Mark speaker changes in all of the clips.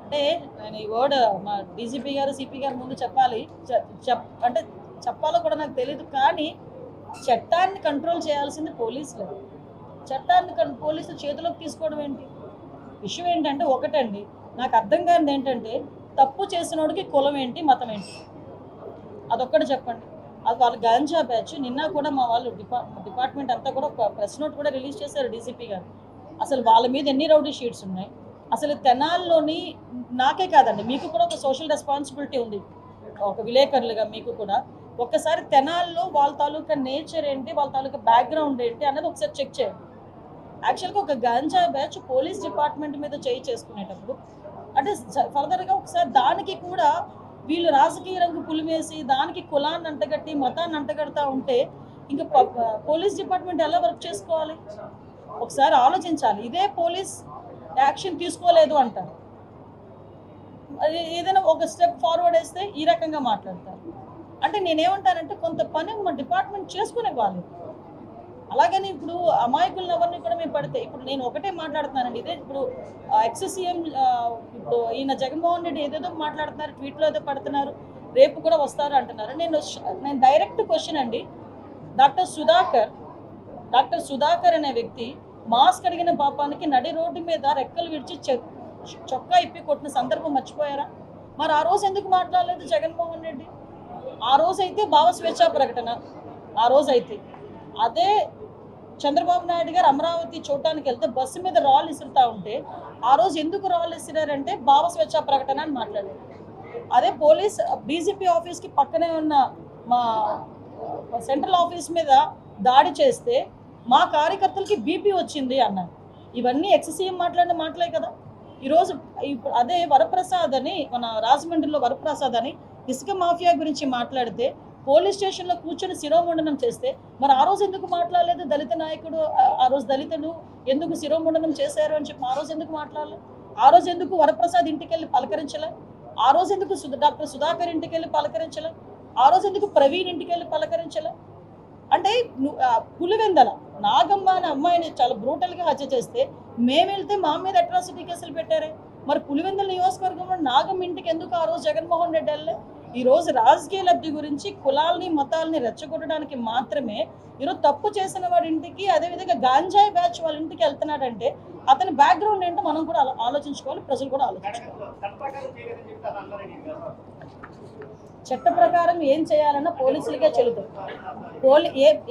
Speaker 1: అంటే నేను ఈ వర్డ్ మా డీజీపీ గారు, సిపి గారు ముందు చెప్పాలి. అంటే చెప్పాలో కూడా నాకు తెలీదు. కానీ చట్టాన్ని కంట్రోల్ చేయాల్సింది పోలీసులు. చట్టాన్ని పోలీసులు చేతిలోకి తీసుకోవడం ఏంటి? విషయం ఏంటంటే ఒకటండి, నాకు అర్థం కానిది ఏంటంటే తప్పు చేసినోడికి కులం ఏంటి, మతం ఏంటి? అదొక్కటి చెప్పండి. అది వాళ్ళ గాంజా బ్యాచ్. నిన్న కూడా మా వాళ్ళు డిపార్ట్మెంట్ అంతా కూడా ఒక ప్రెస్ నోట్ కూడా రిలీజ్ చేశారు డీసీపీ గారు. అసలు వాళ్ళ మీద ఎన్ని రౌడీ షీట్స్ ఉన్నాయి? అసలు తెనాల్లోని నాకే కాదండి, మీకు కూడా ఒక సోషల్ రెస్పాన్సిబిలిటీ ఉంది, ఒక విలేకరులుగా మీకు కూడా. ఒక్కసారి తెనాల్లో వాళ్ళ తాలూకా నేచర్ ఏంటి, వాళ్ళ తాలూకా బ్యాక్గ్రౌండ్ ఏంటి అన్నది ఒకసారి చెక్ చేయండి. యాక్చువల్గా ఒక గాంజా బ్యాచ్ పోలీస్ డిపార్ట్మెంట్ మీద చేసుకునేటప్పుడు అంటే ఫర్దర్గా ఒకసారి దానికి కూడా వీళ్ళు రాజకీయ రంగు పులిమేసి దానికి కులాన్ని అంటగట్టి మతాన్ని అంటగడతా ఉంటే ఇంకా పోలీస్ డిపార్ట్మెంట్ ఎలా వర్క్ చేసుకోవాలి? ఒకసారి ఆలోచించాలి. ఇదే పోలీస్ యాక్షన్ తీసుకోలేదు అంటారు, ఏదైనా ఒక స్టెప్ ఫార్వర్డ్ వేస్తే ఈ రకంగా మాట్లాడతారు. అంటే నేనేమంటానంటే కొంత పని మా డిపార్ట్మెంట్ చేసుకునేవ్వాలి. అలాగని ఇప్పుడు అమాయకులను ఎవరిని కూడా మేము పడితే, ఇప్పుడు నేను ఒకటే మాట్లాడుతున్నానండి, ఇదే ఇప్పుడు ఎక్స్-సీఎం ఇప్పుడు ఈయన జగన్మోహన్ రెడ్డి ఏదేదో మాట్లాడుతున్నారు, ట్వీట్లో ఏదో పడుతున్నారు, రేపు కూడా వస్తారు అంటున్నారు. నేను డైరెక్ట్ క్వశ్చన్ అండి, డాక్టర్ సుధాకర్ అనే వ్యక్తి మాస్క్ అడిగిన పాపానికి నడి రోడ్డు మీద రెక్కలు విడిచి చొక్కా ఇప్పి కొట్టిన సందర్భం మర్చిపోయారా? మరి ఆ రోజు ఎందుకు మాట్లాడలేదు జగన్మోహన్ రెడ్డి? ఆ రోజైతే భావ స్వేచ్ఛా ప్రకటన, ఆ రోజైతే అదే చంద్రబాబు నాయుడు గారు అమరావతి చూడటానికి వెళ్తే బస్సు మీద రాళ్ళు ఇసురుతా ఉంటే ఆ రోజు ఎందుకు రాళ్ళు ఇసిరారంటే భావ స్వేచ్ఛా ప్రకటన అని మాట్లాడారు. అదే పోలీస్ డీజీపీ ఆఫీస్కి పక్కనే ఉన్న మా సెంట్రల్ ఆఫీస్ మీద దాడి చేస్తే మా కార్యకర్తలకి బీపీ వచ్చింది అన్నారు. ఇవన్నీ ఎక్స్-సీఎం మాట్లాడిన మాటలే కదా. ఈరోజు ఇప్పుడు అదే వరప్రసాద్ అని, మన రాజమండ్రిలో వరప్రసాద్ అని ఇసుక మాఫియా గురించి మాట్లాడితే పోలీస్ స్టేషన్లో కూర్చొని శిరోముండనం చేస్తే మరి ఆ రోజు ఎందుకు మాట్లాడలేదు? దళిత నాయకుడు, ఆ రోజు దళితులు ఎందుకు శిరోముండనం చేశారు అని చెప్పి ఆ రోజు ఎందుకు మాట్లాడలేదు? ఆ రోజు ఎందుకు వరప్రసాద్ ఇంటికి వెళ్ళి పలకరించలే? ఆ రోజు ఎందుకు డాక్టర్ సుధాకర్ ఇంటికి వెళ్ళి పలకరించలే? ఆ రోజు ఎందుకు ప్రవీణ్ ఇంటికి వెళ్ళి పలకరించలే? అంటే పులివెందల నాగమ్మ అనే అమ్మాయిని చాలా బ్రూటల్గా హత్య చేస్తే మేము వెళ్తే మా మీద అట్రాసిటీ కేసులు పెట్టారే. మరి పులివెందల నియోజకవర్గంలో నాగమ్మ ఇంటికి ఎందుకు ఆ రోజు జగన్మోహన్ రెడ్డి వెళ్ళలే? ఈరోజు రాజకీయ లబ్ధి గురించి కులాల్ని మతాల్ని రెచ్చగొట్టడానికి మాత్రమే ఈరోజు తప్పు చేసిన వాడి ఇంటికి, అదేవిధంగా గాంజాయి బ్యాచ్ వాళ్ళ ఇంటికి వెళ్తున్నాడంటే అతని బ్యాక్గ్రౌండ్ ఏంటో మనం కూడా ఆలోచించుకోవాలి, ప్రజలు కూడా ఆలోచించుకోవాలి. చట్ట ప్రకారం ఏం చేయాలన్నా పోలీసులకే చెల్లుతుంది.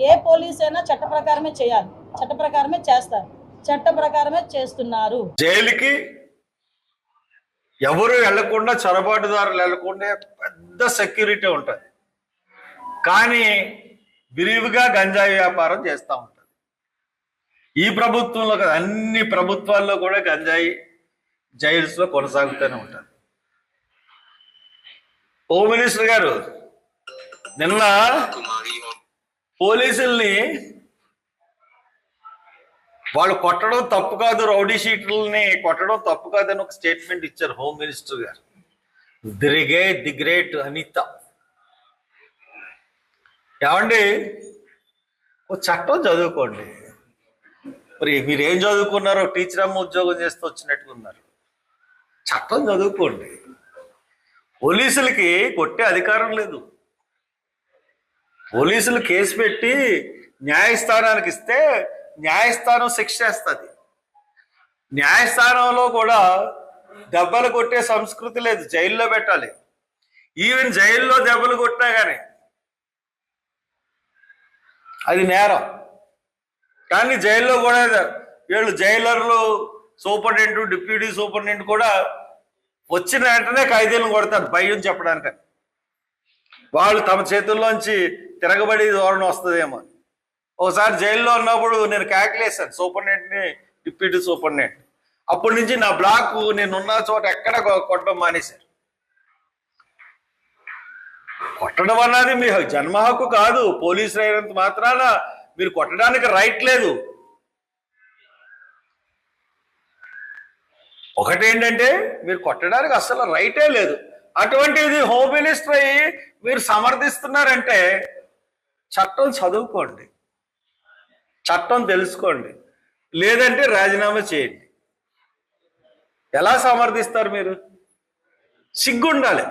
Speaker 1: ఏ పోలీస్ అయినా చట్ట ప్రకారమే చేయాలి, చట్ట ప్రకారమే చేస్తారు, చట్ట ప్రకారమే చేస్తున్నారు.
Speaker 2: జైలుకి ఎవరు వెళ్లకుండా, చొరబాటుదారులు వెళ్లకుండా పెద్ద సెక్యూరిటీ ఉంటుంది, కానీ విరివిగా గంజాయి వ్యాపారం చేస్తూ ఉంటుంది. ఈ ప్రభుత్వంలో కదా, అన్ని ప్రభుత్వాల్లో కూడా గంజాయి జైల్స్లో కొనసాగుతూనే ఉంటుంది. హోమ్ మినిస్టర్ గారు నిన్న పోలీసుల్ని వాళ్ళు కొట్టడం తప్పు కాదు, రౌడీ షీటర్లని కొట్టడం తప్పు కాదని ఒక స్టేట్మెంట్ ఇచ్చారు హోమ్ మినిస్టర్ గారు. The great Anitha. ఏమండి, ఓ చట్టం చదువుకోండి. మరి మీరేం చదువుకున్నారో, టీచర్ అమ్మ ఉద్యోగం చేస్తూ వచ్చినట్టుగా ఉన్నారు. చట్టం చదువుకోండి. పోలీసులకి కొట్టే అధికారం లేదు. పోలీసులు కేసు పెట్టి న్యాయస్థానానికి ఇస్తే న్యాయస్థానం శిక్ష వేస్తుంది. న్యాయస్థానంలో కూడా దెబ్బలు కొట్టే సంస్కృతి లేదు, జైల్లో పెట్టాలి. ఈవెన్ జైల్లో దెబ్బలు కొట్టినా కానీ అది నేరం. కానీ జైల్లో కూడా వీళ్ళు జైలర్లు, సూపరింటెండెంట్, డిప్యూటీ సూపరింటెండెంట్ కూడా వచ్చిన వెంటనే ఖైదీలను కొడతారు భయం చెప్పడానికి. వాళ్ళు తమ చేతుల్లోంచి తిరగబడి ధోరణి వస్తుందేమో. ఒకసారి జైల్లో ఉన్నప్పుడు నేను క్యాల్కులేసాను సూపరింటెండెంట్ని, డిప్యూటీ సూపరింటెండెంట్. అప్పటి నుంచి నా బ్లాక్ నేనున్న చోట ఎక్కడ కొట్టడం మానేశారు. కొట్టడం అన్నది మీ జన్మ హక్కు కాదు. పోలీసులు అయినంత మాత్రాన మీరు కొట్టడానికి రైట్ లేదు. ఒకటేంటంటే మీరు కొట్టడానికి అసలు రైటే లేదు. అటువంటిది హోమ్ మినిస్టర్ అయ్యి మీరు సమర్థిస్తున్నారంటే చట్టం చదువుకోండి, చట్టం తెలుసుకోండి, లేదంటే రాజీనామా చేయండి. ఎలా సమర్థిస్తారు మీరు? సిగ్గు ఉండాలి,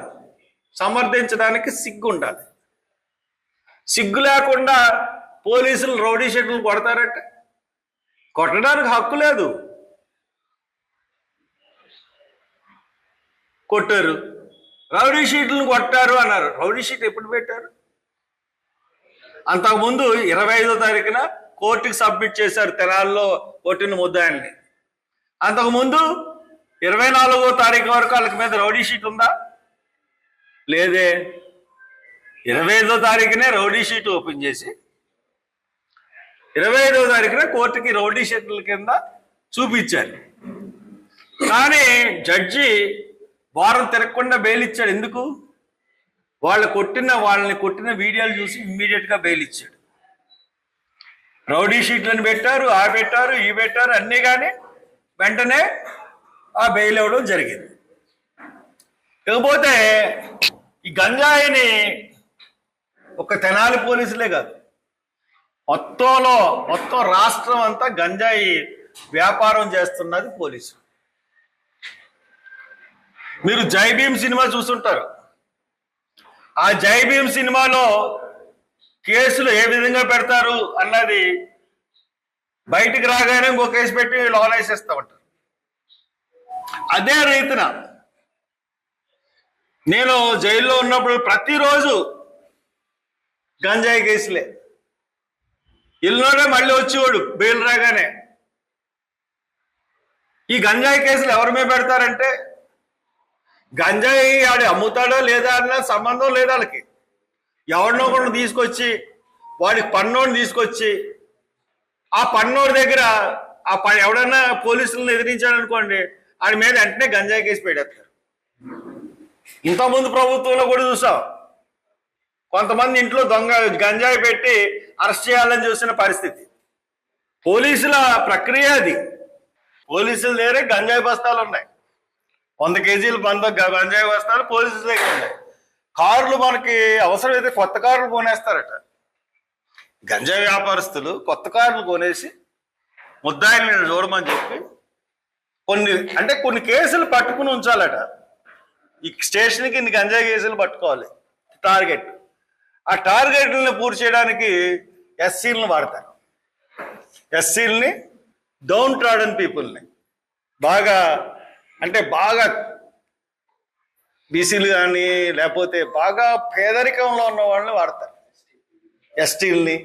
Speaker 2: సమర్థించడానికి సిగ్గు ఉండాలి. సిగ్గు లేకుండా పోలీసులు రౌడీ షీట్లు కొడతారంటే కొట్టడానికి హక్కు లేదు. కొట్టారు, రౌడీ షీట్లను కొట్టారు అన్నారు. రౌడీ షీట్ ఎప్పుడు పెట్టారు? అంతకుముందు 25వ తారీఖున కోర్టుకి సబ్మిట్ చేశారు తెనాల్లో కొట్టిన ముద్దాయిల్ని. అంతకుముందు 24వ తారీఖు వరకు వాళ్ళకి మీద రౌడీ షీట్ ఉందా? లేదే. 25వ తారీఖునే రౌడీ షీట్ ఓపెన్ చేసి 25వ తారీఖున కోర్టుకి రౌడీ షీట్ల కింద చూపించారు. కానీ జడ్జి వారం తిరగకుండా బెయిల్ ఇచ్చాడు. ఎందుకు? వాళ్ళని కొట్టిన వీడియోలు చూసి ఇమ్మీడియట్ గా బెయిల్ ఇచ్చాడు. రౌడీ షీట్లను పెట్టారు, పెట్టారు, పెట్టారు అన్నీ, కానీ వెంటనే ఆ బెయిల్ ఇవ్వడం జరిగింది. ఇకపోతే ఈ గంజాయిని ఒక తెనాలి పోలీసులే కాదు, మొత్తం రాష్ట్రం అంతా గంజాయి వ్యాపారం చేస్తున్నది పోలీసు. మీరు జై భీమ్ సినిమా చూసుంటారు. ఆ జై భీమ్ సినిమాలో కేసులు ఏ విధంగా పెడతారు అన్నది బయటికి రాగానే ఇంకో కేసు పెట్టి లోనేసేస్తా ఉంటారు. అదే రీతిన నేను జైల్లో ఉన్నప్పుడు ప్రతిరోజు గంజాయి కేసులే. ఇల్లులోనే మళ్ళీ వచ్చేవాడు బెయిల్ రాగానే. ఈ గంజాయి కేసులు ఎవరి మీద పెడతారంటే గంజాయి ఆడి అమ్ముతాడో లేదా అన్న సంబంధం లేదు వాళ్ళకి. ఎవరినో ఒకరిని తీసుకొచ్చి వాడికి పన్నోడిని తీసుకొచ్చి ఆ పన్నోడి దగ్గర ఎవడన్నా పోలీసులను ఎదిరించాడు అనుకోండి, ఆడి మీద వెంటనే గంజాయి కేసు పెట్టేస్తారు. ఇంతకుముందు ప్రభుత్వంలో కూడా చూసాం, కొంతమంది ఇంట్లో గంజాయి పెట్టి అరెస్ట్ చేయాలని చూసిన పరిస్థితి. పోలీసుల ప్రక్రియ అది. పోలీసుల దగ్గర గంజాయి బస్తాలు ఉన్నాయి, 100 కేజీలు గంజాయి బస్తాలు పోలీసుల దగ్గర ఉన్నాయి. కార్లు మనకి అవసరమైతే కొత్త కార్లు కొనేస్తారట. గంజాయి వ్యాపారస్తులు కొత్త కార్లు కొనేసి ముద్దాయిల్ని చూడమని చెప్పి కొన్ని కేసులు పట్టుకుని ఉంచాలట. ఈ స్టేషన్కి ఇన్ని గంజాయి కేసులు పట్టుకోవాలి టార్గెట్. ఆ టార్గెట్లను పూర్తి చేయడానికి ఎస్సీలను వాడతారు. ఎస్సీలని డౌన్ ట్రాడన్ పీపుల్ని బాగా బీసీలు కానీ లేకపోతే బాగా పేదరికంలో ఉన్న వాళ్ళని వాడతారు. ఎస్టీలని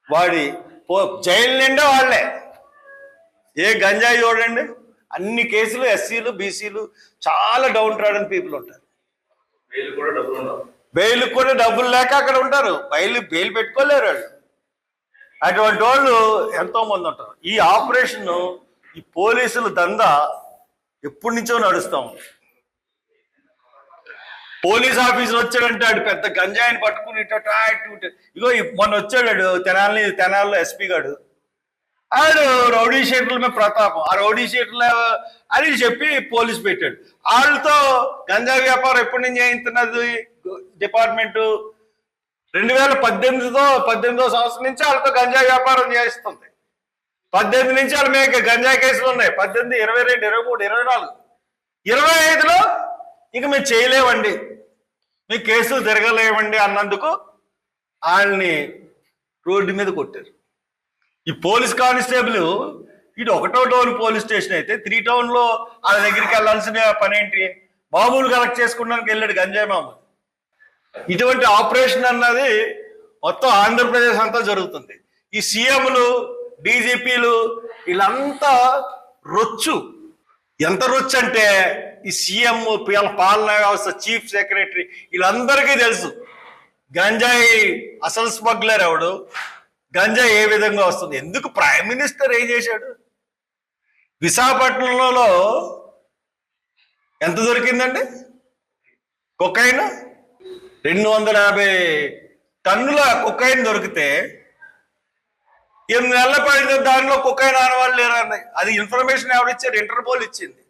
Speaker 2: వాడి జైలు నిండా వాళ్ళే. ఏ గంజాయి చూడండి, అన్ని కేసులు ఎస్సీలు బీసీలు చాలా డౌన్ ట్రాడన్ పీపుల్ ఉంటారు. బెయిల్ కూడా డబ్బులు లేక అక్కడ ఉంటారు. బెయిల్ పెట్టుకోలేరు వాళ్ళు. అటువంటి వాళ్ళు ఎంతో మంది ఉంటారు. ఈ ఆపరేషన్, ఈ పోలీసుల దందా ఎప్పటి నుంచో నడుస్తాం. పోలీస్ ఆఫీసర్ వచ్చాడంటే ఆడు పెద్ద గంజాయిని పట్టుకుని ఇగో మొన్న వచ్చాడు తెనాలిలో ఎస్పీ గాడు. ఆడు రౌడీ షీట్ల మీద ప్రతాపం. ఆ రౌడీ షీట్లు అని చెప్పి పోలీసు పెట్టాడు. వాళ్ళతో గంజా వ్యాపారం ఎప్పటి నుంచి చేయించున్నది డిపార్ట్మెంటు 2018వ సంవత్సరం నుంచి వాళ్ళతో గంజా వ్యాపారం చేస్తుంది. 18 నుంచి వాళ్ళ మీద గంజా కేసులు ఉన్నాయి. 18, 22, 23, 24, 25లో ఇక మేము చేయలేమండి, మీ కేసులు తిరగలేమండి అన్నందుకు వాళ్ళని రోడ్డు మీద కొట్టారు. ఈ పోలీస్ కానిస్టేబుల్ ఇటు 1వ టౌన్ పోలీస్ స్టేషన్ అయితే 3 టౌన్లో వాళ్ళ దగ్గరికి వెళ్ళాల్సిన పని ఏంటి? మామూలు కలెక్ట్ చేసుకోవడానికి వెళ్ళాడు గంజాయి మామూలు. ఇటువంటి ఆపరేషన్ అన్నది మొత్తం ఆంధ్రప్రదేశ్ అంతా జరుగుతుంది. ఈ సీఎంలు, డీజీపీలు వీళ్ళంతా రొచ్చు. ఎంత రొచ్చు అంటే ఈ సీఎం, పాలనా వ్యవస్థ, చీఫ్ సెక్రటరీ వీళ్ళందరికీ తెలుసు గంజాయి అసలు స్మగ్లర్ ఎవడు, గంజాయి ఏ విధంగా వస్తుంది. ఎందుకు ప్రైమ్ మినిస్టర్ ఏం చేశాడు? విశాఖపట్నంలో ఎంత దొరికిందండి కొకైన్? 250 టన్నుల కొకైన్ దొరికితే 8 నెలల పడిన దానిలో కొకైన్ ఆనవాళ్ళు లేరన్నాయి. అది ఇన్ఫర్మేషన్ ఎవరిచ్చారు? ఇంటర్పోల్ ఇచ్చింది.